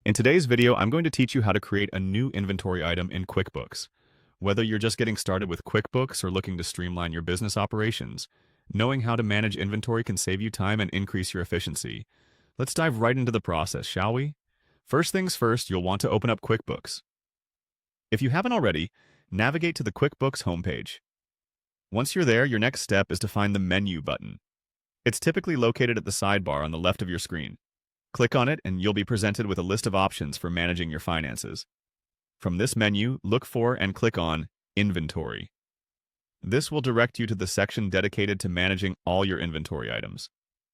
In today's video, I'm going to teach you how to create a new inventory item in QuickBooks. Whether you're just getting started with QuickBooks or looking to streamline your business operations, knowing how to manage inventory can save you time and increase your efficiency. Let's dive right into the process, shall we? First things first, you'll want to open up QuickBooks. If you haven't already, navigate to the QuickBooks homepage. Once you're there, your next step is to find the Menu button. It's typically located at the sidebar on the left of your screen. Click on it and you'll be presented with a list of options for managing your finances. From this menu, look for and click on Inventory. This will direct you to the section dedicated to managing all your inventory items.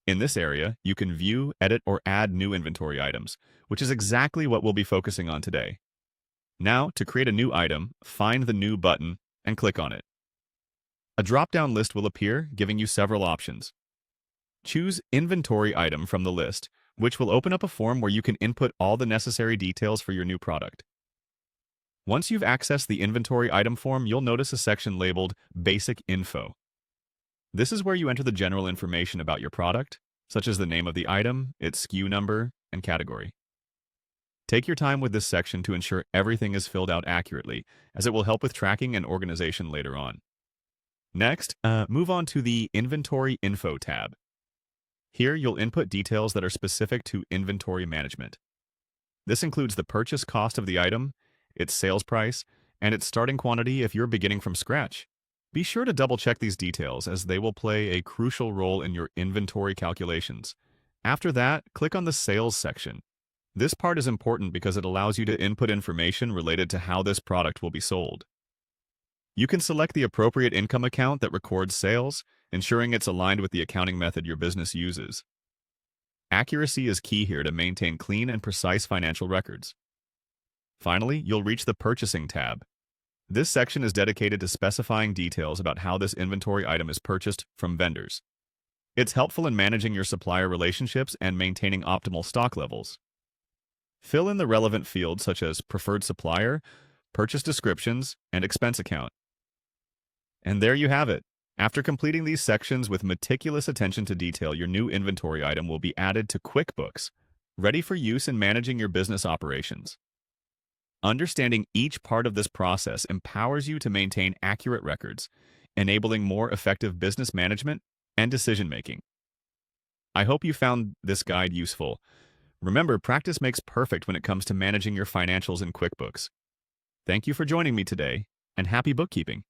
In this area, you can view, edit, or add new inventory items, which is exactly what we'll be focusing on today. Now, to create a new item, find the New button and click on it. A drop-down list will appear, giving you several options. Choose Inventory Item from the list, which will open up a form where you can input all the necessary details for your new product. Once you've accessed the inventory item form, you'll notice a section labeled Basic Info. This is where you enter the general information about your product, such as the name of the item, its SKU number, and category. Take your time with this section to ensure everything is filled out accurately, as it will help with tracking and organization later on. Next, move on to the Inventory Info tab. Here, you'll input details that are specific to inventory management. This includes the purchase cost of the item, its sales price, and its starting quantity if you're beginning from scratch. Be sure to double-check these details as they will play a crucial role in your inventory calculations. After that, click on the Sales section. This part is important because it allows you to input information related to how this product will be sold. You can select the appropriate income account that records sales, ensuring it's aligned with the accounting method your business uses. Accuracy is key here to maintain clean and precise financial records. Finally, you'll reach the Purchasing tab. This section is dedicated to specifying details about how this inventory item is purchased from vendors. It's helpful in managing your supplier relationships and maintaining optimal stock levels. Fill in the relevant fields such as preferred supplier, purchase descriptions, and expense account. And there you have it. After completing these sections with meticulous attention to detail, your new inventory item will be added to QuickBooks, ready for use in managing your business operations. Understanding each part of this process empowers you to maintain accurate records, enabling more effective business management and decision-making. I hope you found this guide useful. Remember, practice makes perfect when it comes to managing your financials in QuickBooks. Thank you for joining me today, and happy bookkeeping!